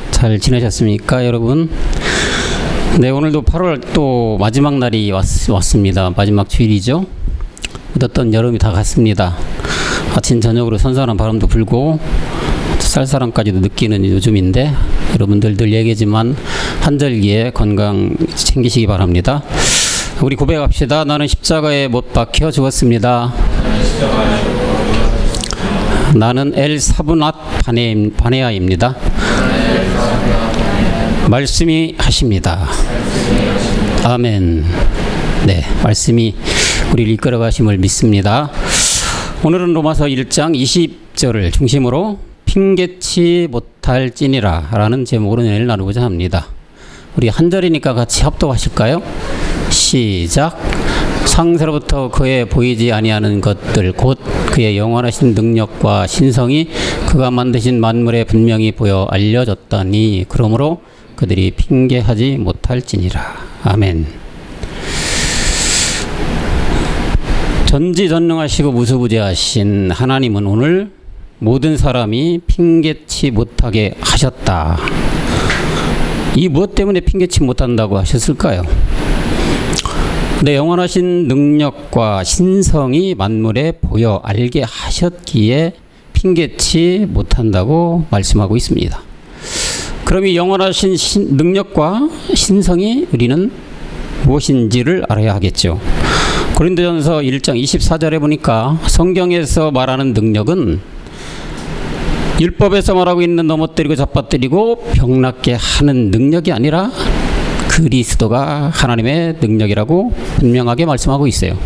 잘 지내셨습니까, 여러분? 네, 오늘도 8월 또 마지막 날이 왔습니다. 마지막 주일이죠. 어떤 여름이 다 갔습니다. 아침 저녁으로 선선한 바람도 불고 쌀쌀함까지도 느끼는 요즘인데, 여러분들 늘 얘기지만 한절기에 건강 챙기시기 바랍니다. 우리 고백합시다. 나는 십자가에 못 박혀 죽었습니다. 나는 엘 사브낫 바네아입니다. 말씀이 하십니다. 아멘. 네, 말씀이 우리를 이끌어 가심을 믿습니다. 오늘은 로마서 1장 20절을 중심으로 핑계치 못할지니라 라는 제목으로 연애를 나누고자 합니다. 우리 한 절이니까 같이 합독하실까요? 시작. 창세로부터 그의 보이지 아니하는 것들 곧 그의 영원하신 능력과 신성이 그가 만드신 만물에 분명히 보여 알려졌다니 그러므로 그들이 핑계하지 못할지니라. 아멘. 전지전능하시고 무수부재하신 하나님은 오늘 모든 사람이 핑계치 못하게 하셨다. 이 무엇 때문에 핑계치 못한다고 하셨을까요? 네, 영원하신 능력과 신성이 만물에 보여 알게 하셨기에 핑계치 못한다고 말씀하고 있습니다. 그럼 이 영원하신 능력과 신성이 우리는 무엇인지를 알아야 하겠죠. 고린도전서 1장 24절에 보니까 성경에서 말하는 능력은 율법에서 말하고 있는 넘어뜨리고 잡아뜨리고 병낫게 하는 능력이 아니라 그리스도가 하나님의 능력이라고 분명하게 말씀하고 있어요.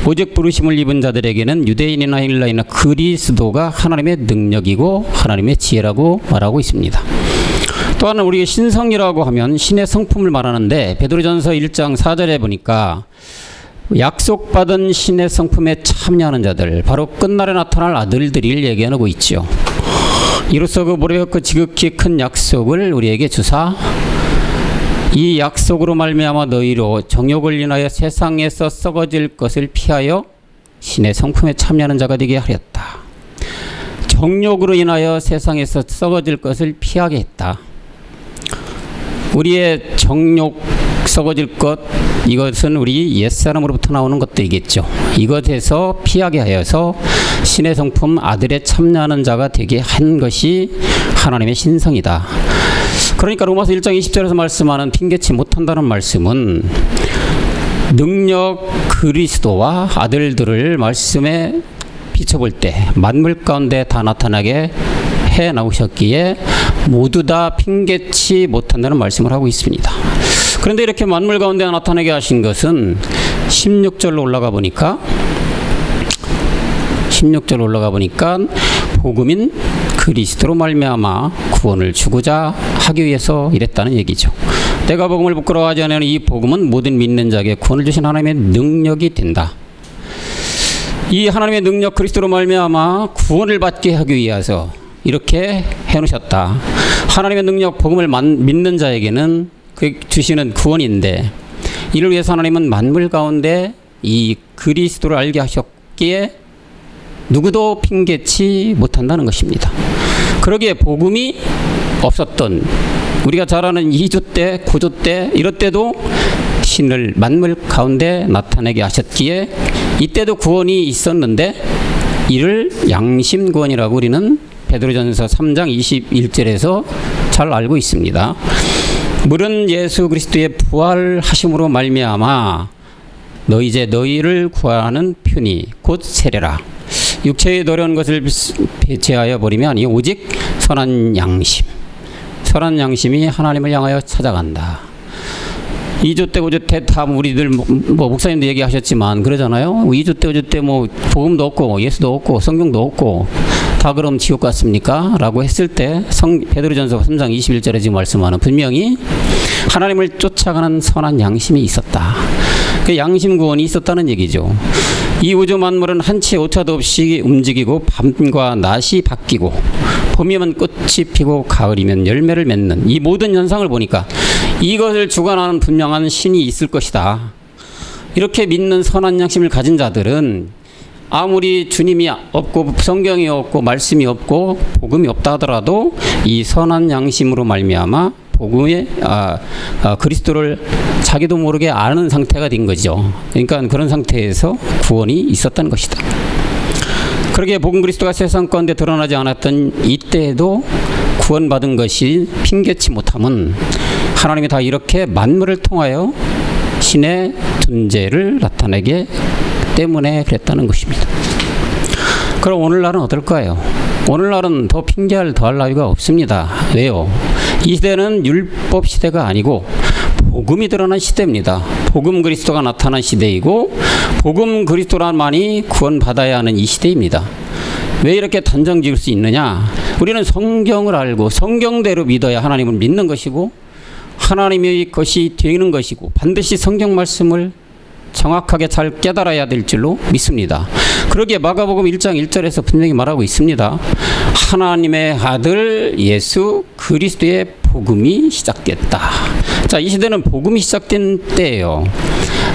오직 부르심을 입은 자들에게는 유대인이나 헬라인이나 그리스도가 하나님의 능력이고 하나님의 지혜라고 말하고 있습니다. 또한 우리의 신성이라고 하면 신의 성품을 말하는데 베드로전서 1장 4절에 보니까 약속받은 신의 성품에 참여하는 자들, 바로 끝날에 나타날 아들들을 얘기하고 있죠. 이로써 그 모래였고 지극히 큰 약속을 우리에게 주사 이 약속으로 말미암아 너희로 정욕을 인하여 세상에서 썩어질 것을 피하여 신의 성품에 참여하는 자가 되게 하렸다. 정욕으로 인하여 세상에서 썩어질 것을 피하게 했다. 우리의 정욕 썩어질 것, 이것은 우리 옛사람으로부터 나오는 것들이겠죠. 이것에서 피하게 하여서 신의 성품 아들에 참여하는 자가 되게 한 것이 하나님의 신성이다. 그러니까 로마서 1장 20절에서 말씀하는 핑계치 못한다는 말씀은 능력 그리스도와 아들들을 말씀에 비춰볼 때 만물 가운데 다 나타나게 해 나오셨기에 모두 다 핑계치 못한다는 말씀을 하고 있습니다. 그런데 이렇게 만물 가운데 나타나게 하신 것은 16절로 올라가 보니까 복음인 그리스도로 말미암아 구원을 주고자 하기 위해서 이랬다는 얘기죠. 내가 복음을 부끄러워하지 않으면 이 복음은 모든 믿는 자에게 구원을 주신 하나님의 능력이 된다. 이 하나님의 능력 그리스도로 말미암아 구원을 받게 하기 위해서 이렇게 해놓으셨다. 하나님의 능력 복음을 믿는 자에게는 그 주시는 구원인데, 이를 위해서 하나님은 만물 가운데 이 그리스도를 알게 하셨기에 누구도 핑계치 못한다는 것입니다. 그러기에 복음이 없었던 우리가 잘 아는 2조 때, 9조 때 이럴 때도 신을 만물 가운데 나타내게 하셨기에 이때도 구원이 있었는데 이를 양심구원이라고 우리는 베드로전서 3장 21절에서 잘 알고 있습니다. 물은 예수 그리스도의 부활하심으로 말미암아 이제 너희를 구하는 편이 곧 세례라. 육체의 노려운 것을 배제하여 버리면 오직 선한 양심이 하나님을 향하여 찾아간다. 2조 때 5조 때 다 우리들 목사님도 얘기하셨지만 그러잖아요. 2조 때 5조 때 복음도 없고 예수도 없고 성경도 없고 다 그럼 지옥 같습니까? 라고 했을 때 베드로전서 3장 21절에 지금 말씀하는 분명히 하나님을 쫓아가는 선한 양심이 있었다. 그 양심 구원이 있었다는 얘기죠. 이 우주 만물은 한치의 오차도 없이 움직이고 밤과 낮이 바뀌고 봄이면 꽃이 피고 가을이면 열매를 맺는 이 모든 현상을 보니까 이것을 주관하는 분명한 신이 있을 것이다. 이렇게 믿는 선한 양심을 가진 자들은 아무리 주님이 없고 성경이 없고 말씀이 없고 복음이 없다 하더라도 이 선한 양심으로 말미암아 복음의 그리스도를 자기도 모르게 아는 상태가 된 거죠. 그러니까 그런 상태에서 구원이 있었다는 것이다. 그러기에 복음 그리스도가 세상 가운데 드러나지 않았던 이때에도 구원받은 것이 핑계치 못함은 하나님이 다 이렇게 만물을 통하여 신의 존재를 나타내게 때문에 그랬다는 것입니다. 그럼 오늘날은 어떨까요? 오늘날은 더 핑계할 더할 나위가 없습니다. 왜요? 이 시대는 율법 시대가 아니고 복음이 드러난 시대입니다. 복음 그리스도가 나타난 시대이고 복음 그리스도만이 구원받아야 하는 이 시대입니다. 왜 이렇게 단정 지을 수 있느냐? 우리는 성경을 알고 성경대로 믿어야 하나님을 믿는 것이고 하나님의 것이 되는 것이고 반드시 성경 말씀을 정확하게 잘 깨달아야 될 줄로 믿습니다. 그러기에 마가복음 1장 1절에서 분명히 말하고 있습니다. 하나님의 아들 예수 그리스도의 복음이 시작됐다. 자, 이 시대는 복음이 시작된 때예요.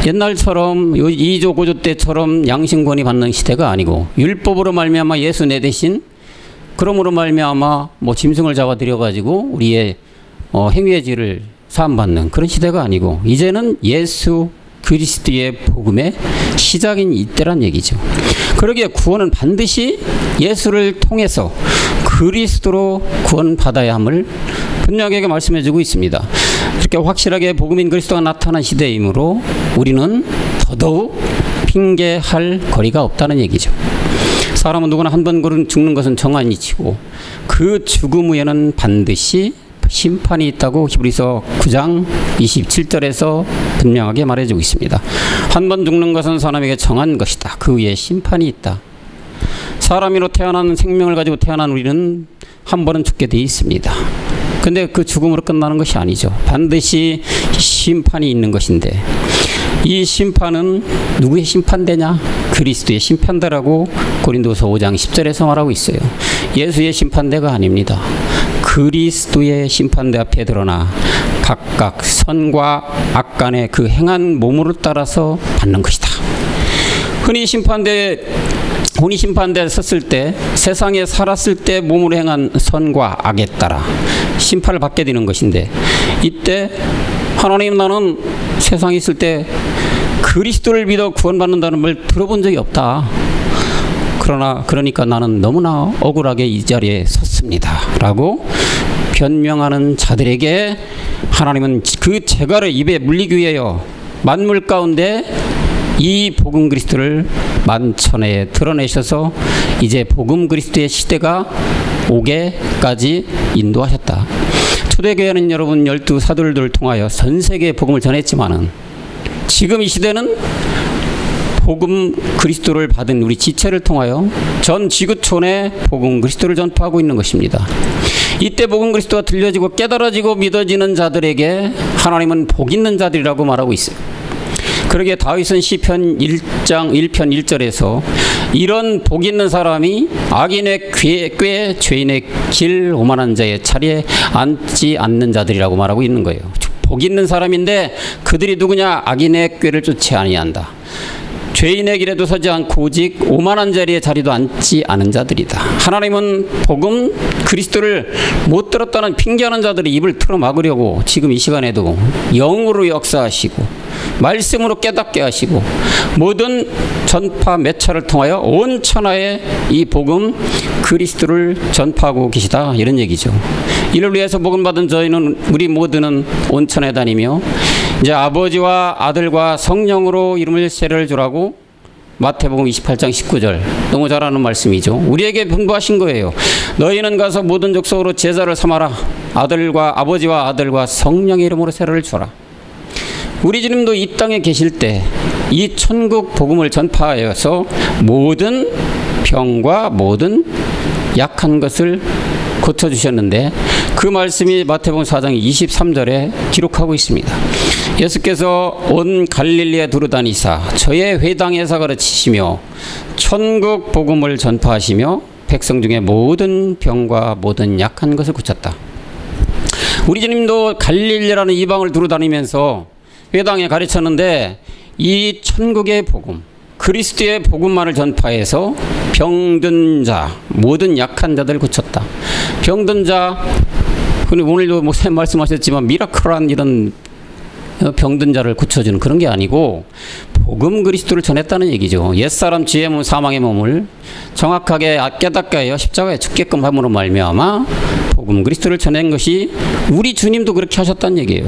옛날처럼 2조 5조 때처럼 양심권이 받는 시대가 아니고 율법으로 말미암아 예수 내 대신 그러므로 말미암아 짐승을 잡아들여 가지고 우리의 행위의 죄를 사함받는 그런 시대가 아니고 이제는 예수 그리스도의 복음의 시작인 이때란 얘기죠. 그러기에 구원은 반드시 예수를 통해서 그리스도로 구원받아야 함을 분명하게 말씀해주고 있습니다. 그렇게 확실하게 복음인 그리스도가 나타난 시대이므로 우리는 더더욱 핑계할 거리가 없다는 얘기죠. 사람은 누구나 한 번 죽는 것은 정한 이치고 그 죽음 후에는 반드시 심판이 있다고 히브리서 9장 27절에서 분명하게 말해주고 있습니다. 한 번 죽는 것은 사람에게 정한 것이다. 그 위에 심판이 있다. 사람으로 태어난 생명을 가지고 태어난 우리는 한 번은 죽게 돼 있습니다. 근데 그 죽음으로 끝나는 것이 아니죠. 반드시 심판이 있는 것인데 이 심판은 누구의 심판대냐? 그리스도의 심판대라고 고린도서 5장 10절에서 말하고 있어요. 예수의 심판대가 아닙니다. 그리스도의 심판대 앞에 드러나 각각 선과 악간의 그 행한 몸으로 따라서 받는 것이다. 흔히 심판대에 섰을 때 세상에 살았을 때 몸으로 행한 선과 악에 따라 심판을 받게 되는 것인데 이때 하나님 나는 세상에 있을 때 그리스도를 믿어 구원받는다는 말 들어본 적이 없다. 그러니까 나는 너무나 억울하게 이 자리에 섰습니다. 라고 변명하는 자들에게 하나님은 그 재갈을 입에 물리기 위하여 만물 가운데 이 복음 그리스도를 만천하에 드러내셔서 이제 복음 그리스도의 시대가 오게까지 인도하셨다. 초대교회는 여러분 12 사도들을 통하여 전 세계에 복음을 전했지만은 지금 이 시대는 복음 그리스도를 받은 우리 지체를 통하여 전 지구촌에 복음 그리스도를 전파하고 있는 것입니다. 이때 복음 그리스도가 들려지고 깨달아지고 믿어지는 자들에게 하나님은 복 있는 자들이라고 말하고 있어요. 그러기에 다윗은 시편 1장 1편 1절에서 이런 복 있는 사람이 악인의 꾀 죄인의 길 오만한 자의 자리에 앉지 않는 자들이라고 말하고 있는 거예요. 복 있는 사람인데 그들이 누구냐? 악인의 꾀를 쫓지 아니한다. 죄인의 길에도 서지 않고 오직 오만한 자리에 자리도 앉지 않은 자들이다. 하나님은 복음 그리스도를 못 들었다는 핑계하는 자들의 입을 틀어막으려고 지금 이 시간에도 영으로 역사하시고 말씀으로 깨닫게 하시고 모든 전파 매체를 통하여 온 천하에 이 복음 그리스도를 전파하고 계시다, 이런 얘기죠. 이를 위해서 복음 받은 저희는 우리 모두는 온 천하에 다니며 이제 아버지와 아들과 성령으로 이름을 세례를 주라고 마태복음 28장 19절 너무 잘 아는 말씀이죠. 우리에게 분부하신 거예요. 너희는 가서 모든 족속으로 제자를 삼아라. 아버지와 아들과 성령의 이름으로 세례를 주라. 우리 주님도 이 땅에 계실 때 이 천국 복음을 전파하여서 모든 병과 모든 약한 것을 고쳐주셨는데 그 말씀이 마태복음 4장 23절에 기록하고 있습니다. 예수께서 온 갈릴리에 두루다니사 저의 회당에서 가르치시며 천국 복음을 전파하시며 백성 중에 모든 병과 모든 약한 것을 고쳤다. 우리 주님도 갈릴리라는 이방을 두루다니면서 회당에 가르쳤는데 이 천국의 복음, 그리스도의 복음만을 전파해서 병든 자, 모든 약한 자들 고쳤다. 병든 자, 오늘도 목사님 말씀하셨지만 미라클한 이런 병든 자를 고쳐주는 그런 게 아니고 복음 그리스도를 전했다는 얘기죠. 옛사람 죄의 몸, 사망의 몸을 정확하게 깨닫게 하여 십자가에 죽게끔 함으로 말미암아 복음 그리스도를 전한 것이 우리 주님도 그렇게 하셨다는 얘기예요.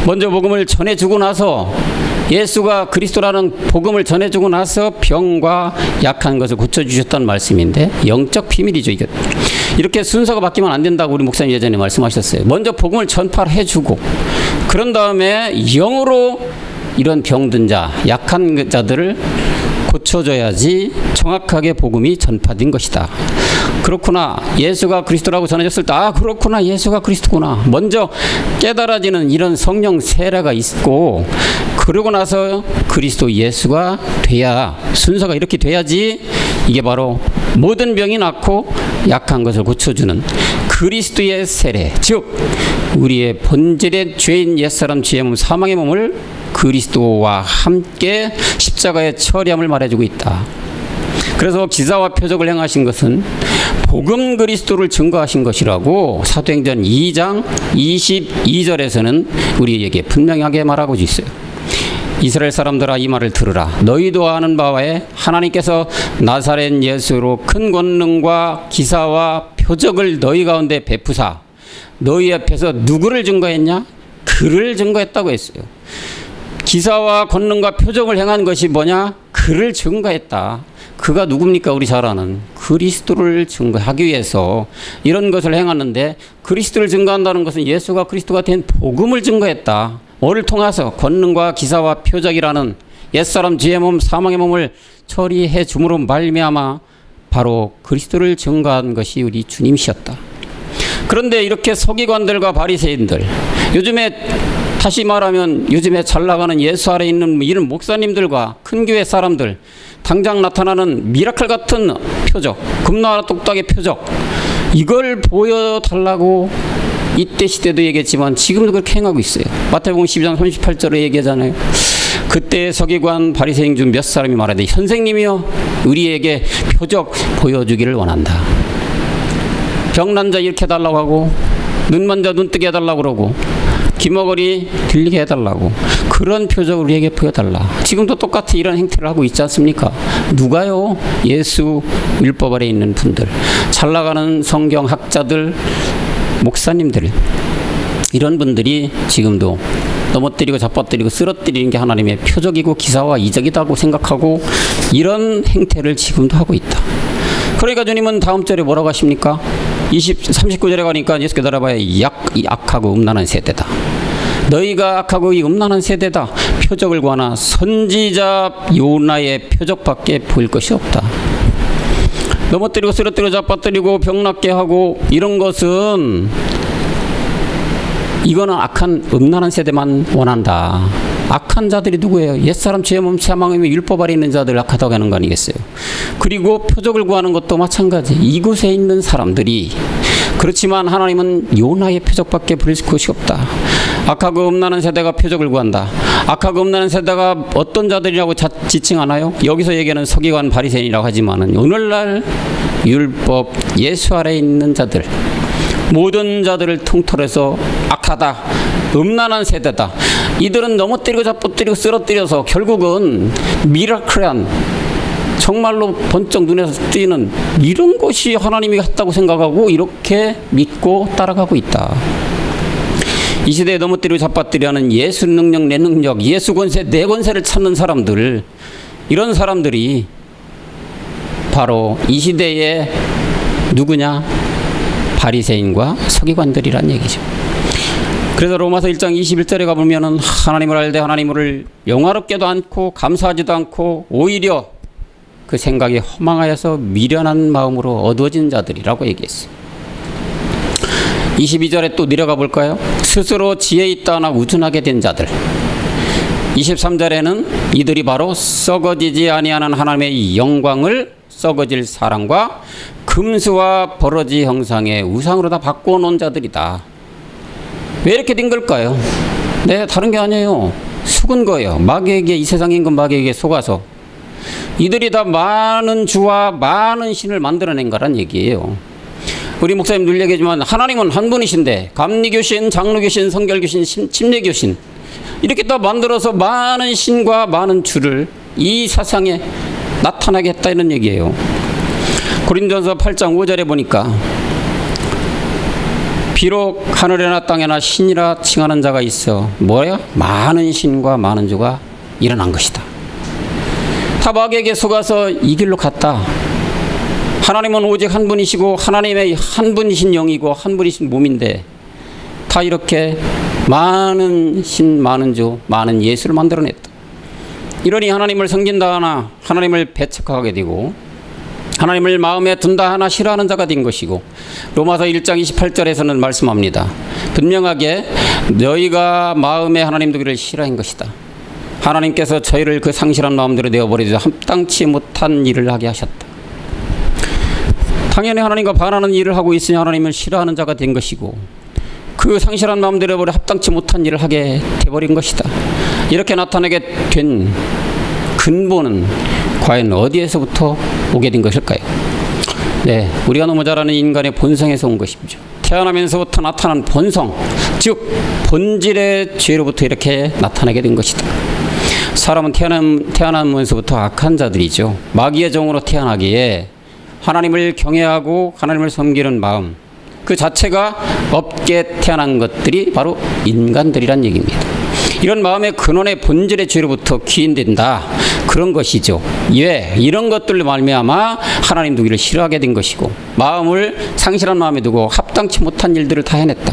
먼저 복음을 전해주고 나서 예수가 그리스도라는 복음을 전해주고 나서 병과 약한 것을 고쳐주셨다는 말씀인데 영적 비밀이죠. 이게 이렇게 순서가 바뀌면 안 된다고 우리 목사님 예전에 말씀하셨어요. 먼저 복음을 전파를 해주고 그런 다음에 영으로 이런 병든 자, 약한 자들을 고쳐줘야지 정확하게 복음이 전파된 것이다. 그렇구나. 예수가 그리스도라고 전해졌을 때 그렇구나. 예수가 그리스도구나. 먼저 깨달아지는 이런 성령 세례가 있고 그러고 나서 그리스도 예수가 돼야 순서가 이렇게 돼야지 이게 바로 모든 병이 낫고 약한 것을 고쳐주는 그리스도의 세례, 즉 우리의 본질의 죄인 옛사람 죄의 몸 사망의 몸을 그리스도와 함께 십자가에 처리함을 말해주고 있다. 그래서 기사와 표적을 행하신 것은 복음 그리스도를 증거하신 것이라고 사도행전 2장 22절에서는 우리에게 분명하게 말하고 있어요. 이스라엘 사람들아 이 말을 들으라. 너희도 아는 바와에 하나님께서 나사렛 예수로 큰 권능과 기사와 표적을 너희 가운데 베푸사 너희 앞에서 누구를 증거했냐? 그를 증거했다고 했어요. 기사와 권능과 표적을 행한 것이 뭐냐? 그를 증거했다. 그가 누굽니까? 우리 잘 아는 그리스도를 증거하기 위해서 이런 것을 행하는데 그리스도를 증거한다는 것은 예수가 그리스도가 된 복음을 증거했다. 뭐를 통해서 권능과 기사와 표적이라는 옛사람 죄의 몸 사망의 몸을 처리해 줌으로 말미암아 바로 그리스도를 증거한 것이 우리 주님이셨다. 그런데 이렇게 서기관들과 바리새인들, 요즘에 다시 말하면 요즘에 잘 나가는 예수 아래 있는 이런 목사님들과 큰 교회 사람들, 당장 나타나는 미라클 같은 표적, 금나라 똑딱의 표적, 이걸 보여달라고 이때 시대도 얘기했지만 지금도 그렇게 행하고 있어요. 마태복음 12장 38절에 얘기하잖아요. 그때 서기관 바리새인 중 몇 사람이 말하되 선생님이여 우리에게 표적 보여주기를 원한다. 병난 자 이렇게 해달라고 하고 눈먼 자 눈 뜨게 해달라고 그러고 귀머거리 들리게 해달라고 그런 표적을 우리에게 보여달라. 지금도 똑같이 이런 행태를 하고 있지 않습니까? 누가요? 예수 율법 아래 있는 분들, 잘 나가는 성경학자들, 목사님들, 이런 분들이 지금도 넘어뜨리고 잡아뜨리고 쓰러뜨리는 게 하나님의 표적이고 기사와 이적이라고 생각하고 이런 행태를 지금도 하고 있다. 그러니까 주님은 다음 절에 뭐라고 하십니까? 39절에 가니까 예수께서 알아봐야 악하고 음란한 세대다. 너희가 악하고 이 음란한 세대다. 표적을 구하나 선지자 요나의 표적밖에 보일 것이 없다. 넘어뜨리고 쓰러뜨리고 잡아뜨리고 병낫게 하고 이런 것은 이거는 악한 음란한 세대만 원한다. 악한 자들이 누구예요? 옛사람 죄의 몸 사망의 율법 아래 있는 자들 악하다고 하는 거 아니겠어요? 그리고 표적을 구하는 것도 마찬가지. 이곳에 있는 사람들이 그렇지만 하나님은 요나의 표적밖에 부릴 것이 없다. 악하고 음란한 세대가 표적을 구한다. 악하고 음란한 세대가 어떤 자들이라고 지칭하나요? 여기서 얘기하는 서기관 바리새인이라고 하지만은 오늘날 율법 예수 아래 있는 자들, 모든 자들을 통틀어서 악하다, 음란한 세대다. 이들은 넘어뜨리고 잡아뜨리고 쓰러뜨려서 결국은 미라클한, 정말로 번쩍 눈에서 띄는 이런 것이 하나님이 했다고 생각하고 이렇게 믿고 따라가고 있다. 이 시대에 넘어뜨리고 잡아뜨리는 예수 능력 내 능력, 예수 권세 내 권세를 찾는 사람들, 이런 사람들이 바로 이 시대의 누구냐? 바리새인과 서기관들이란 얘기죠. 그래서 로마서 1장 21절에 가보면은 하나님을 알되 하나님을 영화롭게도 않고 감사하지도 않고 오히려 그 생각이 허망하여서 미련한 마음으로 어두워진 자들이라고 얘기했어요. 22절에 또 내려가 볼까요? 스스로 지혜 있다나 우둔하게 된 자들. 23절에는 이들이 바로 썩어지지 아니하는 하나님의 영광을 썩어질 사랑과 금수와 버러지 형상의 우상으로 다 바꿔놓은 자들이다. 왜 이렇게 된 걸까요? 네, 다른 게 아니에요. 속은 거예요. 마귀에게, 이 세상에 있는 마귀에게 속아서 이들이 다 많은 주와 많은 신을 만들어낸 거란 얘기예요. 우리 목사님 늘 얘기하지만 하나님은 한 분이신데 감리교신, 장로교신, 성결교신, 침례교신 이렇게 다 만들어서 많은 신과 많은 주를 이 세상에 나타나게 했다는 얘기예요. 고린도전서 8장 5절에 보니까 비록 하늘에나 땅에나 신이라 칭하는 자가 있어 뭐야? 많은 신과 많은 주가 일어난 것이다. 다 마귀에게 속아서 이 길로 갔다. 하나님은 오직 한 분이시고 하나님의 한 분이신 영이고 한 분이신 몸인데 다 이렇게 많은 신, 많은 주, 많은 예수를 만들어냈다. 이러니 하나님을 섬긴다 하나 하나님을 배척하게 되고 하나님을 마음에 둔다 하나 싫어하는 자가 된 것이고 로마서 1장 28절에서는 말씀합니다. 분명하게 너희가 마음에 하나님 두기를 싫어한 것이다. 하나님께서 저희를 그 상실한 마음대로 내어버리자 합당치 못한 일을 하게 하셨다. 당연히 하나님과 반하는 일을 하고 있으니 하나님을 싫어하는 자가 된 것이고 그 상실한 마음대로 버려 합당치 못한 일을 하게 돼버린 것이다. 이렇게 나타나게 된 근본은 과연 어디에서부터 오게 된 것일까요? 네, 우리가 너무 잘 아는 인간의 본성에서 온 것이죠. 태어나면서부터 나타난 본성, 즉 본질의 죄로부터 이렇게 나타나게 된 것이다. 사람은 태어나면서부터 악한 자들이죠. 마귀의 종으로 태어나기에 하나님을 경외하고 하나님을 섬기는 마음 그 자체가 없게 태어난 것들이 바로 인간들이란 얘기입니다. 이런 마음의 근원의 본질의 죄로부터 기인된다. 그런 것이죠. 왜? 이런 것들로 말미암아 하나님 두기를 싫어하게 된 것이고 마음을 상실한 마음에 두고 합당치 못한 일들을 다 해냈다.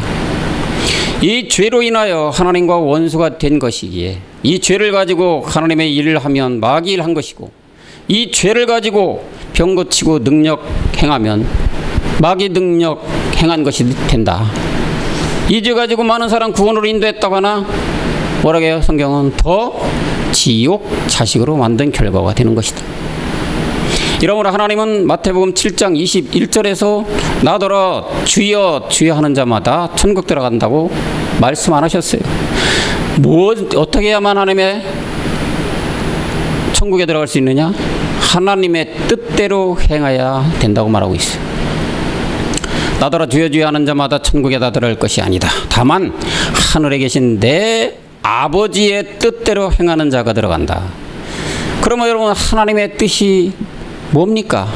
이 죄로 인하여 하나님과 원수가 된 것이기에 이 죄를 가지고 하나님의 일을 하면 마귀 일을 한 것이고 이 죄를 가지고 병 고치고 능력 행하면 마귀 능력 행한 것이 된다. 이 죄 가지고 많은 사람 구원으로 인도했다고 하나 뭐라고 해요? 성경은 더 지옥 자식으로 만든 결과가 되는 것이다. 이러므로 하나님은 마태복음 7장 21절에서 나더러 주여 주여 하는 자마다 천국 들어간다고 말씀 안 하셨어요. 어떻게 해야만 하나님의 천국에 들어갈 수 있느냐? 하나님의 뜻대로 행해야 된다고 말하고 있어요. 나더러 주여 주여 하는 자마다 천국에 다 들어갈 것이 아니다. 다만 하늘에 계신 내 아버지의 뜻대로 행하는 자가 들어간다. 그러면 여러분 하나님의 뜻이 뭡니까?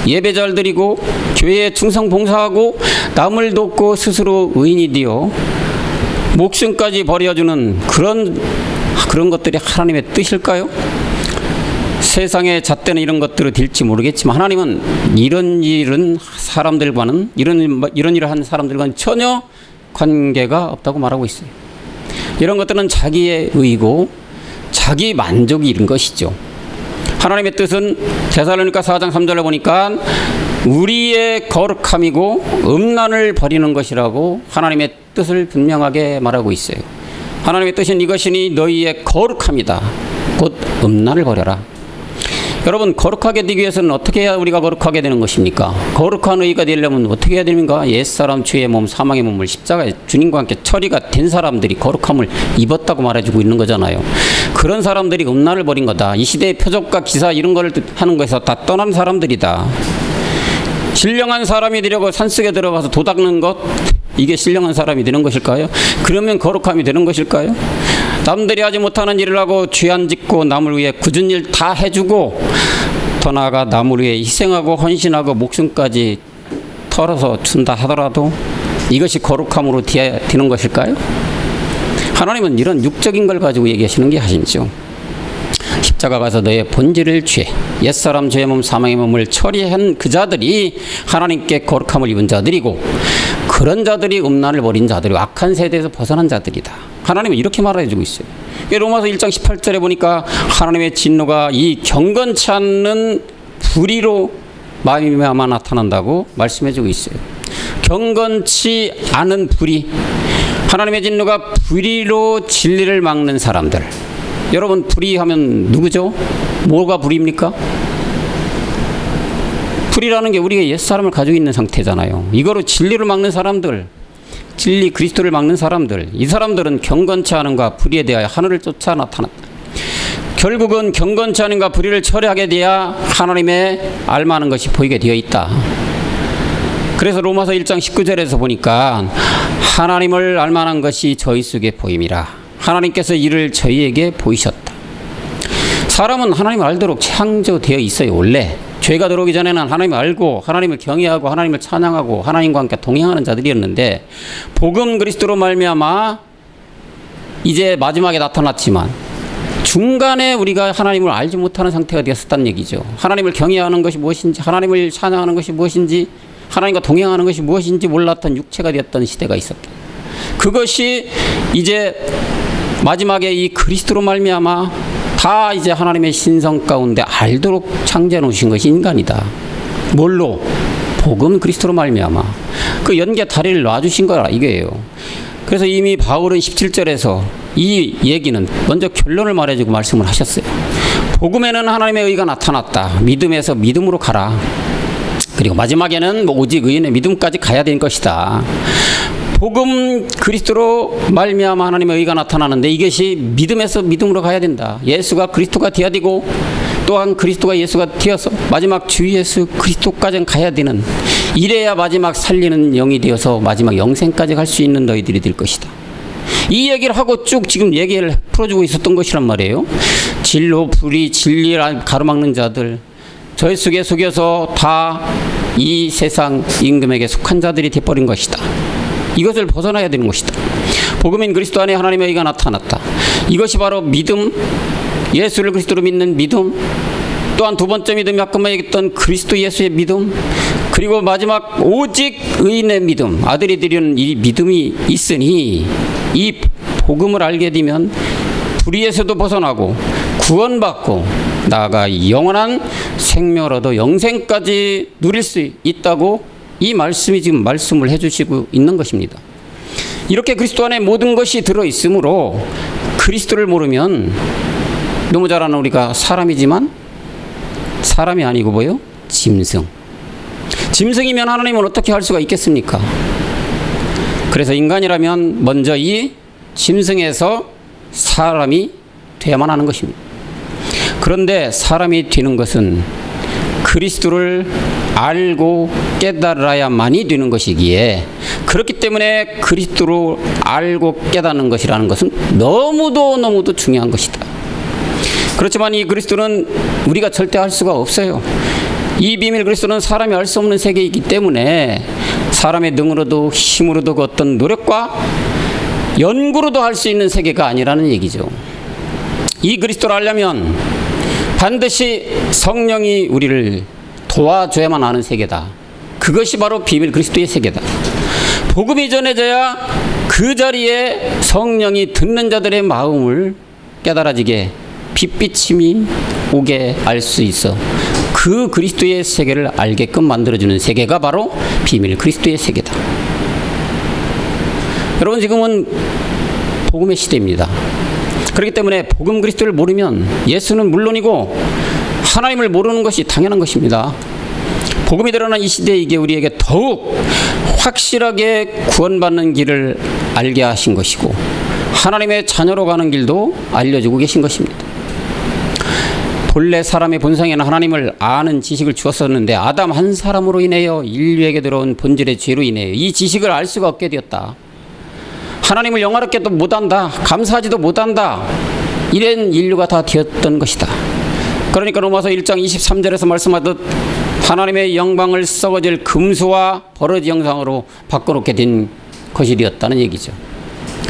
예배 잘 드리고 교회에 충성 봉사하고 남을 돕고 스스로 의인이 되어 목숨까지 버려주는 그런 것들이 하나님의 뜻일까요? 세상에 잣대는 이런 것들을 될지 모르겠지만 하나님은 이런 일은 사람들과는 이런 일을 한 사람들과는 전혀 관계가 없다고 말하고 있어요. 이런 것들은 자기의 의고 자기 만족이 이런 것이죠. 하나님의 뜻은 데살로니가 4장 3절에 보니까 우리의 거룩함이고 음란을 버리는 것이라고 하나님의 뜻을 분명하게 말하고 있어요. 하나님의 뜻은 이것이니 너희의 거룩함이다. 곧 음란을 버려라. 여러분 거룩하게 되기 위해서는 어떻게 해야 우리가 거룩하게 되는 것입니까? 거룩한 의가 되려면 어떻게 해야 됩니까? 옛사람 죄의 몸 사망의 몸을 십자가에 주님과 함께 처리가 된 사람들이 거룩함을 입었다고 말해주고 있는 거잖아요. 그런 사람들이 음란을 버린 거다. 이 시대의 표적과 기사 이런 걸 하는 거에서 다 떠난 사람들이다. 신령한 사람이 되려고 산속에 들어가서 도 닦는 것 이게 신령한 사람이 되는 것일까요? 그러면 거룩함이 되는 것일까요? 남들이 하지 못하는 일을 하고 죄 안 짓고 남을 위해 굳은 일 다 해주고 더 나아가 남을 위해 희생하고 헌신하고 목숨까지 털어서 준다 하더라도 이것이 거룩함으로 되는 것일까요? 하나님은 이런 육적인 걸 가지고 얘기하시는 게 아니죠. 십자가 가서 너의 본질을 죄, 옛사람 죄의 몸 사망의 몸을 처리한 그 자들이 하나님께 거룩함을 입은 자들이고 그런 자들이 음란을 버린 자들이고 악한 세대에서 벗어난 자들이다. 하나님은 이렇게 말해주고 있어요. 로마서 1장 18절에 보니까 하나님의 진노가 이 경건치 않는 불의로 말미암아 나타난다고 말씀해주고 있어요. 경건치 않은 불의, 하나님의 진노가 불의로 진리를 막는 사람들. 여러분 불의하면 누구죠? 뭐가 불의입니까? 불의라는 게 우리가 옛사람을 가지고 있는 상태잖아요. 이거로 진리를 막는 사람들, 진리 그리스도를 막는 사람들, 이 사람들은 경건치 않음과 불의에 대하여 하늘을 쫓아 나타났다. 결국은 경건치 않은가 불의를 처리하게 돼야 하나님의 알만한 것이 보이게 되어 있다. 그래서 로마서 1장 19절에서 보니까 하나님을 알만한 것이 저희 속에 보임이라. 하나님께서 이를 저희에게 보이셨다. 사람은 하나님을 알도록 창조되어 있어요. 원래 죄가 들어오기 전에는 하나님을 알고 하나님을 경외하고 하나님을 찬양하고 하나님과 함께 동행하는 자들이었는데, 복음 그리스도로 말미암아 이제 마지막에 나타났지만 중간에 우리가 하나님을 알지 못하는 상태가 되었었다는 얘기죠. 하나님을 경외하는 것이 무엇인지, 하나님을 찬양하는 것이 무엇인지, 하나님과 동행하는 것이 무엇인지 몰랐던 육체가 되었던 시대가 있었다. 그것이 이제 마지막에 이 그리스도로 말미암아 다 이제 하나님의 신성 가운데 알도록 창조해 놓으신 것이 인간이다. 뭘로? 복음 그리스도로 말미암아 그 연계 다리를 놔주신 거라 이거예요. 그래서 이미 바울은 17절에서 이 얘기는 먼저 결론을 말해주고 말씀을 하셨어요. 복음에는 하나님의 의가 나타났다. 믿음에서 믿음으로 가라. 그리고 마지막에는 오직 의인의 믿음까지 가야 될 것이다. 복음 그리스도로 말미암아 하나님의 의가 나타나는데 이것이 믿음에서 믿음으로 가야 된다. 예수가 그리스도가 되어야 되고 또한 그리스도가 예수가 되어서 마지막 주 예수 그리스도까지 가야 되는, 이래야 마지막 살리는 영이 되어서 마지막 영생까지 갈 수 있는 너희들이 될 것이다. 이 얘기를 하고 쭉 지금 얘기를 풀어주고 있었던 것이란 말이에요. 진로, 불의, 진리를 가로막는 자들, 저희 속에 속여서 다 이 세상 임금에게 속한 자들이 되어버린 것이다. 이것을 벗어나야 되는 것이다. 복음인 그리스도 안에 하나님의 의가 나타났다. 이것이 바로 믿음, 예수를 그리스도로 믿는 믿음, 또한 두 번째 믿음이 아까 얘기했던 그리스도 예수의 믿음, 그리고 마지막 오직 의인의 믿음, 아들이 드리는 이 믿음이 있으니 이 복음을 알게 되면 불의에서도 벗어나고 구원받고 나아가 영원한 생명을 얻어 영생까지 누릴 수 있다고 이 말씀이 지금 말씀을 해주시고 있는 것입니다. 이렇게 그리스도 안에 모든 것이 들어있으므로 그리스도를 모르면 너무 잘 아는 우리가 사람이지만 사람이 아니고 뭐요? 짐승. 짐승이면 하나님은 어떻게 할 수가 있겠습니까? 그래서 인간이라면 먼저 이 짐승에서 사람이 돼야만 하는 것입니다. 그런데 사람이 되는 것은 그리스도를 알고 깨달아야만이 되는 것이기에, 그렇기 때문에 그리스도로 알고 깨닫는 것이라는 것은 너무도 중요한 것이다. 그렇지만 이 그리스도는 우리가 절대 알 수가 없어요. 이 비밀 그리스도는 사람이 알 수 없는 세계이기 때문에 사람의 능으로도 힘으로도 그 어떤 노력과 연구로도 할 수 있는 세계가 아니라는 얘기죠. 이 그리스도를 알려면 반드시 성령이 우리를 도와줘야만 하는 세계다. 그것이 바로 비밀 그리스도의 세계다. 복음이 전해져야 그 자리에 성령이 듣는 자들의 마음을 깨달아지게 빛비침이 오게 알 수 있어 그 그리스도의 세계를 알게끔 만들어주는 세계가 바로 비밀 그리스도의 세계다. 여러분, 지금은 복음의 시대입니다. 그렇기 때문에 복음 그리스도를 모르면 예수는 물론이고 하나님을 모르는 것이 당연한 것입니다. 복음이 드러난 이 시대에 이게 우리에게 더욱 확실하게 구원받는 길을 알게 하신 것이고 하나님의 자녀로 가는 길도 알려주고 계신 것입니다. 본래 사람의 본성에는 하나님을 아는 지식을 주었었는데 아담 한 사람으로 인하여 인류에게 들어온 본질의 죄로 인해 이 지식을 알 수가 없게 되었다. 하나님을 영화롭게도 못한다. 감사하지도 못한다. 이런 인류가 다 되었던 것이다. 그러니까 로마서 1장 23절에서 말씀하듯 하나님의 영광을 썩어질 금수와 버러지 형상으로 바꿔놓게 된 것이 되었다는 얘기죠.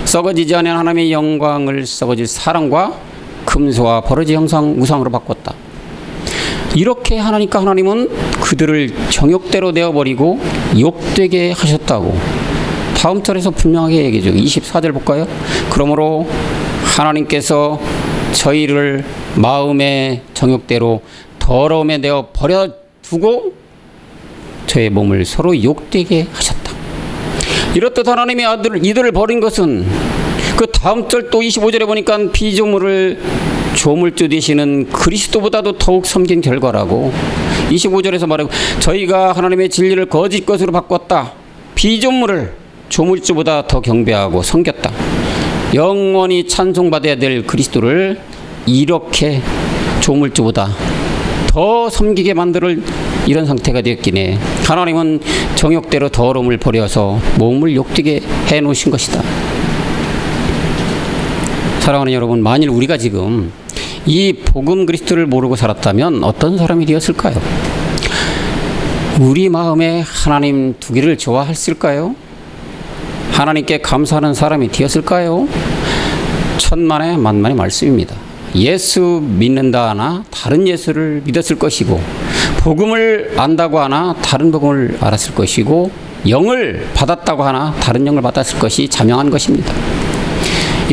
썩어지지 않은 하나님의 영광을 썩어질 사랑과 금수와 버러지 형상 우상으로 바꿨다. 이렇게 하나니까 하나님은 그들을 정욕대로 내어버리고 욕되게 하셨다고 다음 절에서 분명하게 얘기해줘. 24절 볼까요? 그러므로 하나님께서 저희를 마음의 정욕대로 더러움에 내어 버려두고 저의 몸을 서로 욕되게 하셨다. 이렇듯 하나님의 아들 이들을 버린 것은 그 다음 절 또 25절에 보니까 피조물을 조물주 되시는 그리스도보다도 더욱 섬긴 결과라고 25절에서 말하고 저희가 하나님의 진리를 거짓 것으로 바꿨다. 피조물을 조물주보다 더 경배하고 섬겼다. 영원히 찬송받아야 될 그리스도를 이렇게 조물주보다 더 섬기게 만들 이런 상태가 되었기에 하나님은 정욕대로 더러움을 버려서 몸을 욕되게 해놓으신 것이다. 사랑하는 여러분, 만일 우리가 지금 이 복음 그리스도를 모르고 살았다면 어떤 사람이 되었을까요? 우리 마음에 하나님 두기를 좋아했을까요? 하나님께 감사하는 사람이 되었을까요? 천만의 만만의 말씀입니다. 예수 믿는다 하나 다른 예수를 믿었을 것이고, 복음을 안다고 하나 다른 복음을 알았을 것이고, 영을 받았다고 하나 다른 영을 받았을 것이 자명한 것입니다.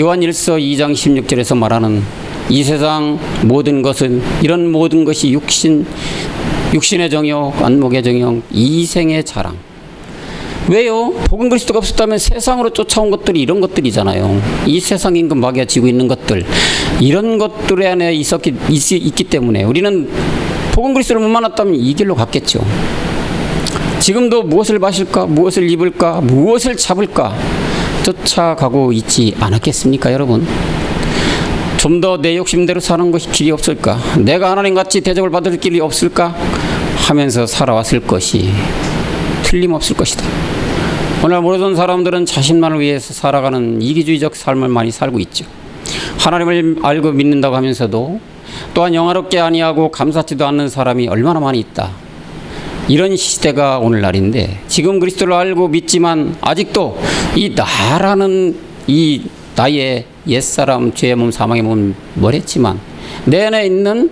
요한 1서 2장 16절에서 말하는 이 세상 모든 것은, 이런 모든 것이 육신의 정욕, 안목의 정욕, 이생의 자랑. 왜요? 복음 그리스도가 없었다면 세상으로 쫓아온 것들이 이런 것들이잖아요. 이 세상 임금 마귀가 지고 있는 것들, 이런 것들 안에 있기 때문에 우리는 복음 그리스도를 못 만났다면 이 길로 갔겠죠. 지금도 무엇을 마실까, 무엇을 입을까, 무엇을 잡을까 쫓아가고 있지 않았겠습니까, 여러분? 좀 더 내 욕심대로 사는 것이 길이 없을까? 내가 하나님같이 대접을 받을 길이 없을까? 하면서 살아왔을 것이 틀림없을 것이다. 오늘 모든 사람들은 자신만을 위해서 살아가는 이기주의적 삶을 많이 살고 있죠. 하나님을 알고 믿는다고 하면서도 또한 영화롭게 아니하고 감사치도 않는 사람이 얼마나 많이 있다. 이런 시대가 오늘날인데, 지금 그리스도를 알고 믿지만 아직도 이 나라는 이 나의 옛사람, 죄의 몸, 사망의 몸 멀었지만 내 안에 있는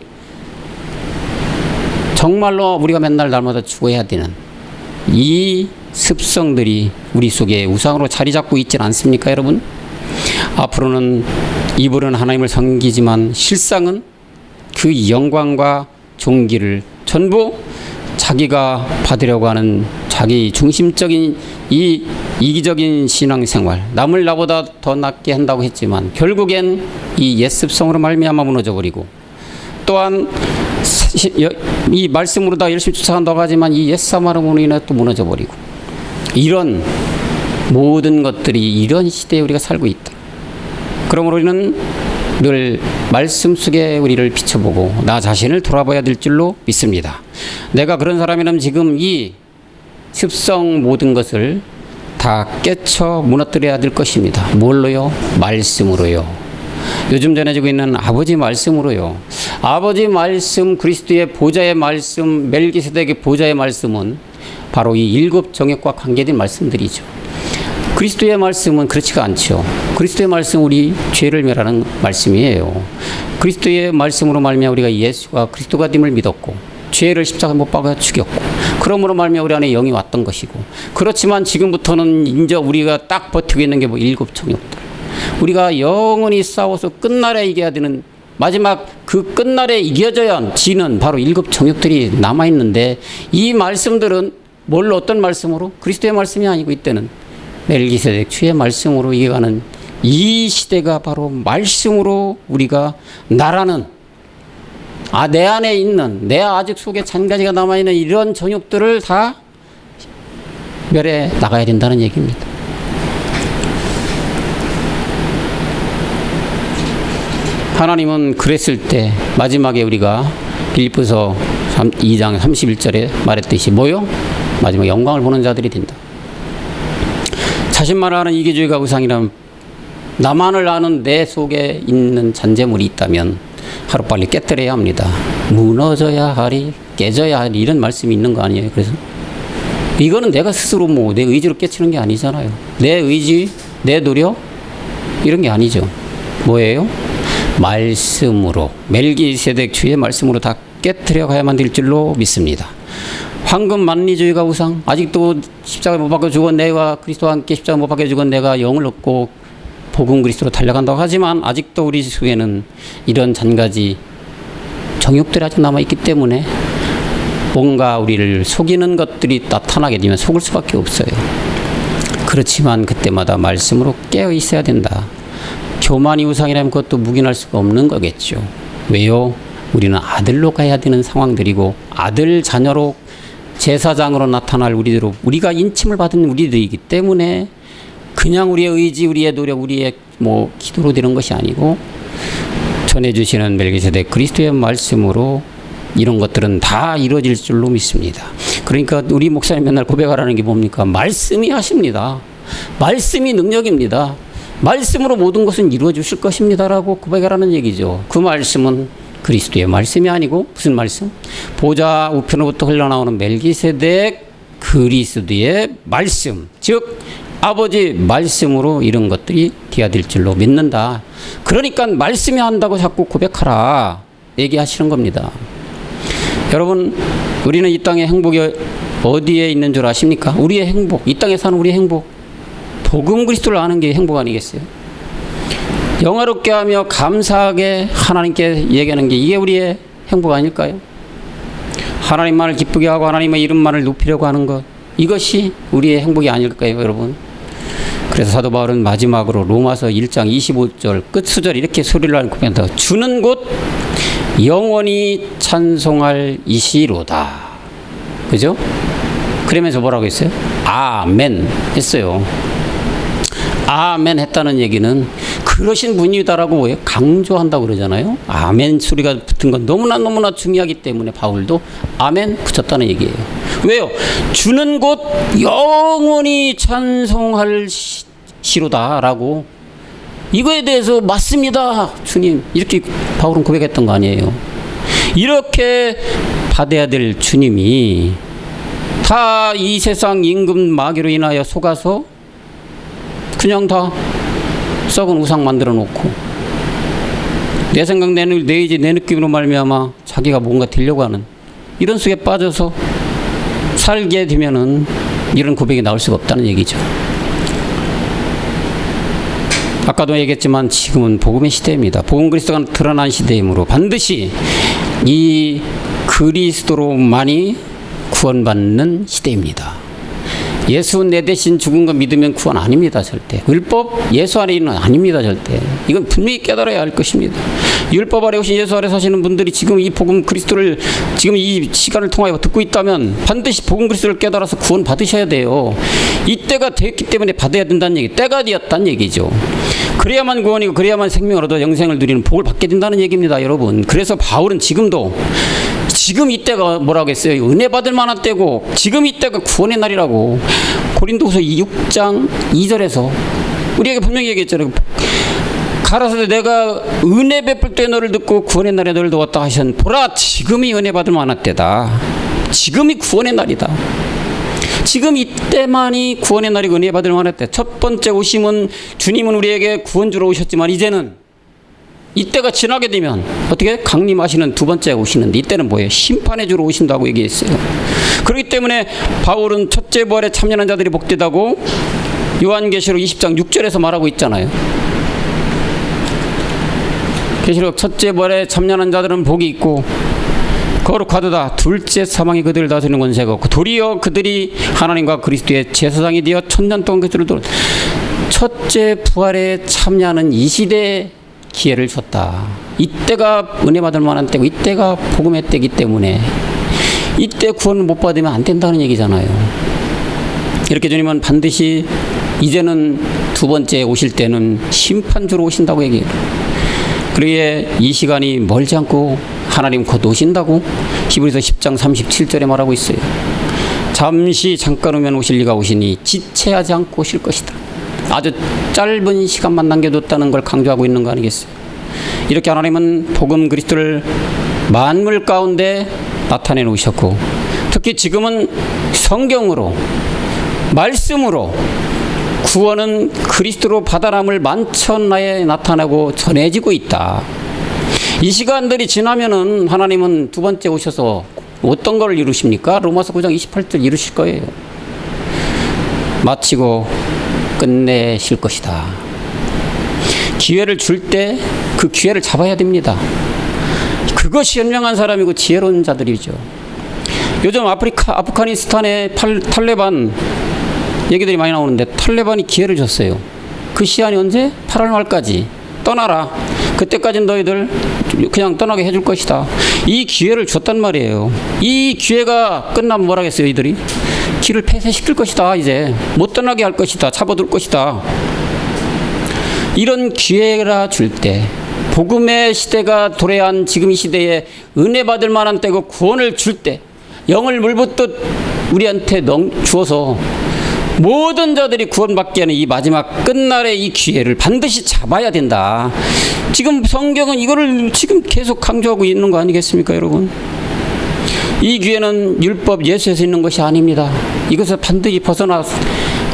정말로 우리가 맨날 날마다 죽어야 되는 이 습성들이 우리 속에 우상으로 자리 잡고 있지는 않습니까, 여러분? 앞으로는 입으로는 하나님을 섬기지만 실상은 그 영광과 존귀를 전부 자기가 받으려고 하는 자기 중심적인 이 이기적인 신앙생활, 남을 나보다 더 낫게 한다고 했지만 결국엔 이 옛습성으로 말미암아 무너져버리고, 또한 이 말씀으로 다 열심히 쫓아간다고 하지만 이 옛사마름으로 인해 또 무너져버리고, 이런 모든 것들이 이런 시대에 우리가 살고 있다. 그러므로 우리는 늘 말씀 속에 우리를 비춰보고 나 자신을 돌아봐야 될 줄로 믿습니다. 내가 그런 사람이라면 지금 이 습성 모든 것을 다 깨쳐 무너뜨려야 될 것입니다. 뭘로요? 말씀으로요. 요즘 전해지고 있는 아버지 말씀으로요. 아버지 말씀, 그리스도의 보좌의 말씀, 멜기세덱의 보좌의 말씀은 바로 이 일곱 정욕과 관계된 말씀들이죠. 그리스도의 말씀은 그렇지가 않죠. 그리스도의 말씀은 우리 죄를 멸하는 말씀이에요. 그리스도의 말씀으로 말미암아 우리가 예수가 그리스도가 됨을 믿었고, 죄를 십자가에 못 박아 죽였고, 그러므로 말미암아 우리 안에 영이 왔던 것이고, 그렇지만 지금부터는 이제 우리가 딱 버티고 있는 게 뭐 일곱 정욕들. 우리가 영원히 싸워서 끝날에 이겨야 되는, 마지막 그 끝날에 이겨져야 지는 바로 일곱 정욕들이 남아있는데, 이 말씀들은 뭘로, 어떤 말씀으로? 그리스도의 말씀이 아니고 이때는 멜기세덱 주의 말씀으로 이겨가는 이 시대가 바로 말씀으로 우리가 나라는, 내 안에 있는, 내 아직 속에 잔가지가 남아있는 이런 정욕들을 다 멸해 나가야 된다는 얘기입니다. 하나님은 그랬을 때 마지막에 우리가 빌립보서 2장 31절에 말했듯이 뭐요? 마지막 영광을 보는 자들이 된다. 자신만 아는 이기주의가 우상이라면, 나만을 아는 내 속에 있는 잔재물이 있다면 하루빨리 깨뜨려야 합니다. 무너져야 하리, 깨져야 하리, 이런 말씀이 있는 거 아니에요? 그래서 이거는 내가 스스로 뭐 내 의지로 깨치는 게 아니잖아요. 내 의지, 내 노력, 이런 게 아니죠. 뭐예요? 말씀으로, 멜기세덱 주의 말씀으로 다 깨뜨려 가야만 될 줄로 믿습니다. 황금 만리주의가 우상, 아직도 십자가에 못 박혀 죽은 내가, 그리스도와 함께 십자가에 못 박혀 죽은 내가 영을 얻고 복음 그리스도로 달려간다고 하지만 아직도 우리 속에는 이런 잔가지 정욕들이 아직 남아있기 때문에 뭔가 우리를 속이는 것들이 나타나게 되면 속을 수밖에 없어요. 그렇지만 그때마다 말씀으로 깨어 있어야 된다. 교만이 우상이라면 그것도 묵인할 수가 없는 거겠죠. 왜요? 우리는 아들로 가야 되는 상황들이고, 아들 자녀로 제사장으로 나타날 우리들로, 우리가 인침을 받은 우리들이기 때문에 그냥 우리의 의지, 우리의 노력, 우리의 뭐 기도로 되는 것이 아니고 전해주시는 멜기세덱 그리스도의 말씀으로 이런 것들은 다 이루어질 줄로 믿습니다. 그러니까 우리 목사님 맨날 고백하라는 게 뭡니까? 말씀이 하십니다. 말씀이 능력입니다. 말씀으로 모든 것은 이루어 주실 것입니다라고 고백하라는 얘기죠. 그 말씀은 그리스도의 말씀이 아니고 무슨 말씀? 보좌 우편으로부터 흘러나오는 멜기세덱 그리스도의 말씀, 즉 아버지 말씀으로 이런 것들이 되어질 줄로 믿는다. 그러니까 말씀이 한다고 자꾸 고백하라 얘기하시는 겁니다. 여러분, 우리는 이 땅의 행복이 어디에 있는 줄 아십니까? 우리의 행복, 이 땅에 사는 우리의 행복, 복음 그리스도를 아는 게 행복 아니겠어요? 영화롭게 하며 감사하게 하나님께 얘기하는 게 이게 우리의 행복 아닐까요? 하나님만을 기쁘게 하고 하나님의 이름만을 높이려고 하는 것, 이것이 우리의 행복이 아닐까요, 여러분? 그래서 사도 바울은 마지막으로 로마서 1장 25절 끝수절 이렇게 소리를 하는 고백한다. 주는 곧 영원히 찬송할 이시로다. 그죠? 그러면서 뭐라고 했어요? 아멘 했어요. 아멘 했다는 얘기는 그러신 분이다라고 왜 강조한다고 그러잖아요. 아멘 소리가 붙은 건 너무나 중요하기 때문에 바울도 아멘 붙였다는 얘기예요. 왜요? 주는 곧 영원히 찬송할 시로다라고, 이거에 대해서 맞습니다 주님, 이렇게 바울은 고백했던 거 아니에요. 이렇게 받아야 될 주님이 다 이 세상 임금 마귀로 인하여 속아서 그냥 다 썩은 우상 만들어 놓고 내 생각 내 의지 내 느낌으로 말미암아 자기가 뭔가 되려고 하는 이런 속에 빠져서 살게 되면은 이런 고백이 나올 수가 없다는 얘기죠. 아까도 얘기했지만 지금은 복음의 시대입니다. 복음 그리스도가 드러난 시대이므로 반드시 이 그리스도로만이 구원받는 시대입니다. 예수 내 대신 죽은 거 믿으면 구원 아닙니다. 절대. 율법 예수 아래 있는 아닙니다. 절대. 이건 분명히 깨달아야 할 것입니다. 율법 아래 오신 예수 아래 사시는 분들이 지금 이 복음 그리스도를 지금 이 시간을 통하여 듣고 있다면 반드시 복음 그리스도를 깨달아서 구원 받으셔야 돼요. 이때가 됐기 때문에 받아야 된다는 얘기, 때가 되었다는 얘기죠. 그래야만 구원이고 그래야만 생명을 얻어 영생을 누리는 복을 받게 된다는 얘기입니다, 여러분. 그래서 바울은 지금도 지금 이때가 뭐라고 했어요? 은혜 받을 만한 때고 지금 이때가 구원의 날이라고 고린도후서 6장 2절에서 우리에게 분명히 얘기했잖아요. 가라사대 내가 은혜 베풀 때 너를 듣고 구원의 날에 너를 도왔다 하신 보라 지금이 은혜 받을 만한 때다. 지금이 구원의 날이다. 지금 이때만이 구원의 날이고 은혜 받을 만한 때. 첫 번째 오심은 주님은 우리에게 구원주로 오셨지만 이제는 이때가 지나게 되면 어떻게 강림하시는 두 번째 오시는데 이때는 뭐예요? 심판해 주러 오신다고 얘기했어요. 그렇기 때문에 바울은 첫째 부활에 참여하는 자들이 복되다고 요한계시록 20장 6절에서 말하고 있잖아요. 계시록 첫째 부활에 참여하는 자들은 복이 있고 거룩하도다. 둘째 사망이 그들을 다스리는 권세가 없고 도리어 그들이 하나님과 그리스도의 제사장이 되어 천년 동안 그들을 돌. 첫째 부활에 참여하는 이 시대에 기회를 줬다. 이때가 은혜 받을 만한 때고 이때가 복음의 때이기 때문에 이때 구원을 못 받으면 안 된다는 얘기잖아요. 이렇게 주님은 반드시 이제는 두 번째 오실 때는 심판주로 오신다고 얘기해요. 그러기에 이 시간이 멀지 않고 하나님 곧 오신다고 히브리서 10장 37절에 말하고 있어요. 잠깐 후면 오실 리가 오시니 지체하지 않고 오실 것이다. 아주 짧은 시간만 남겨뒀다는 걸 강조하고 있는 거 아니겠어요? 이렇게 하나님은 복음 그리스도를 만물 가운데 나타내 놓으셨고 특히 지금은 성경으로 말씀으로 구원은 그리스도로 바다람을 만천하에 나타나고 전해지고 있다. 이 시간들이 지나면은 하나님은 두 번째 오셔서 어떤 걸 이루십니까? 로마서 9장 28절 이루실 거예요. 마치고 끝내실 것이다. 기회를 줄 때 그 기회를 잡아야 됩니다. 그것이 현명한 사람이고 지혜로운 자들이죠. 요즘 아프가니스탄의 탈레반 얘기들이 많이 나오는데 탈레반이 기회를 줬어요. 그 시한이 언제? 8월 말까지 떠나라. 그때까지는 너희들 그냥 떠나게 해줄 것이다. 이 기회를 줬단 말이에요. 이 기회가 끝나면 뭐라겠어요? 이들이 길을 폐쇄시킬 것이다. 이제 못 떠나게 할 것이다. 잡아둘 것이다. 이런 기회라 줄 때, 복음의 시대가 도래한 지금 이 시대에 은혜 받을 만한 때고 구원을 줄 때, 영을 물붓듯 우리한테 주어서 모든 자들이 구원받게 하는 이 마지막 끝날의 이 기회를 반드시 잡아야 된다. 지금 성경은 이거를 지금 계속 강조하고 있는 거 아니겠습니까, 여러분? 이 기회는 율법 예수에서 있는 것이 아닙니다. 이것을 반드시 벗어나서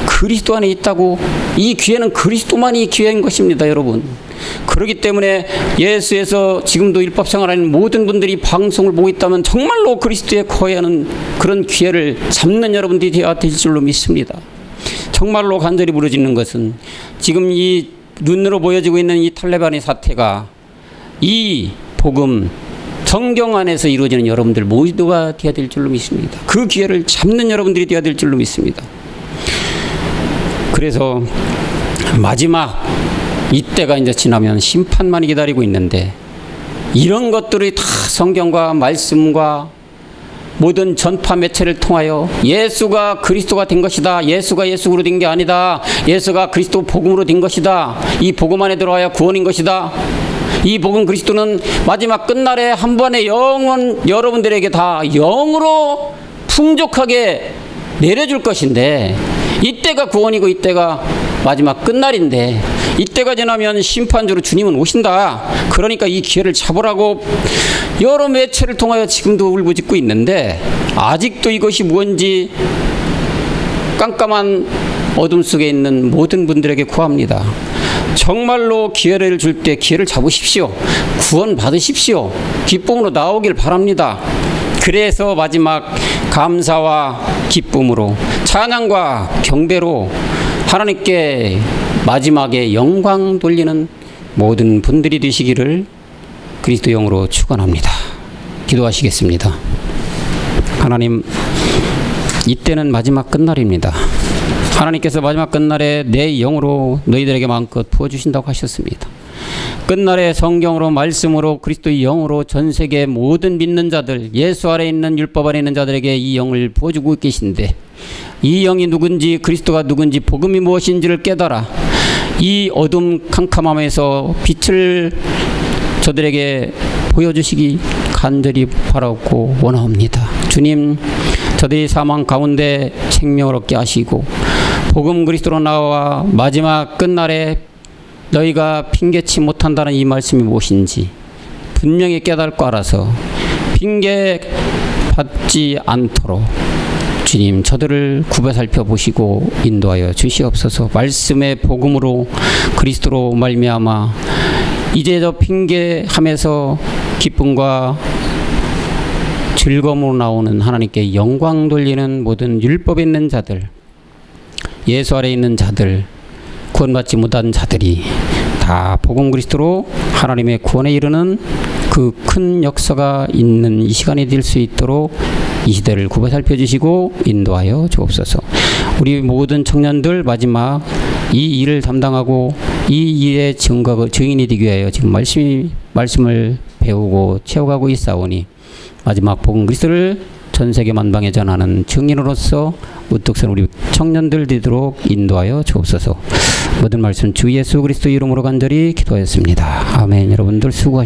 그리스도 안에 있다고, 이 기회는 그리스도만이 기회인 것입니다, 여러분. 그렇기 때문에 예수에서 지금도 율법 생활하는 모든 분들이 방송을 보고 있다면 정말로 그리스도에 거하는 그런 기회를 잡는 여러분들이 되어야 될 줄로 믿습니다. 정말로 간절히 부르짖는 것은 지금 이 눈으로 보여지고 있는 이 탈레반의 사태가 이 복음 성경 안에서 이루어지는 여러분들 모두가 되어야 될 줄로 믿습니다. 그 기회를 잡는 여러분들이 되어야 될 줄로 믿습니다. 그래서 마지막 이때가 이제 지나면 심판만이 기다리고 있는데, 이런 것들이 다 성경과 말씀과 모든 전파 매체를 통하여 예수가 그리스도가 된 것이다, 예수가 예수로 된 게 아니다, 예수가 그리스도 복음으로 된 것이다, 이 복음 안에 들어와야 구원인 것이다, 이 복음 그리스도는 마지막 끝날에 한 번의 영원 여러분들에게 다 영으로 풍족하게 내려줄 것인데, 이때가 구원이고 이때가 마지막 끝날인데, 이때가 지나면 심판주로 주님은 오신다. 그러니까 이 기회를 잡으라고 여러 매체를 통하여 지금도 울부짖고 있는데, 아직도 이것이 뭔지 깜깜한 어둠 속에 있는 모든 분들에게 구합니다. 정말로 기회를 줄 때 기회를 잡으십시오. 구원 받으십시오. 기쁨으로 나오길 바랍니다. 그래서 마지막 감사와 기쁨으로, 찬양과 경배로 하나님께 마지막에 영광 돌리는 모든 분들이 되시기를 그리스도 영으로 축원합니다. 기도하시겠습니다. 하나님, 이때는 마지막 끝날입니다. 하나님께서 마지막 끝날에 내 영으로 너희들에게 마음껏 부어주신다고 하셨습니다. 끝날에 성경으로 말씀으로 그리스도의 영으로 전 세계 모든 믿는 자들, 예수 아래 있는 율법 아래 있는 자들에게 이 영을 부어주고 계신데, 이 영이 누군지, 그리스도가 누군지, 복음이 무엇인지를 깨달아 이 어둠 캄캄함에서 빛을 저들에게 보여주시기 간절히 바라고 원합니다. 주님, 저들이 사망 가운데 생명을 얻게 하시고 복음 그리스도로 나와 마지막 끝날에 너희가 핑계치 못한다는 이 말씀이 무엇인지 분명히 깨달고 알아서 핑계 받지 않도록 주님, 저들을 굽어 살펴보시고 인도하여 주시옵소서. 말씀의 복음으로 그리스도로 말미암아 이제 저 핑계함에서 기쁨과 즐거움으로 나오는 하나님께 영광 돌리는 모든 율법에 있는 자들, 예수 아래 있는 자들, 구원받지 못한 자들이 다 복음 그리스도로 하나님의 구원에 이르는 그 큰 역사가 있는 이 시간이 될 수 있도록 이 시대를 굽어 살펴주시고 인도하여 주옵소서. 우리 모든 청년들 마지막 이 일을 담당하고 이 일의 증인이 되기 위하여 지금 말씀을 배우고 채워가고 있사오니 마지막 복음 그리스도를 전 세계 만방에 전하는 증인으로서 우뚝 선 우리 청년들 되도록 인도하여 주옵소서. 모든 말씀 주 예수 그리스도 이름으로 간절히 기도하였습니다. 아멘. 여러분들 수고하셨습니다.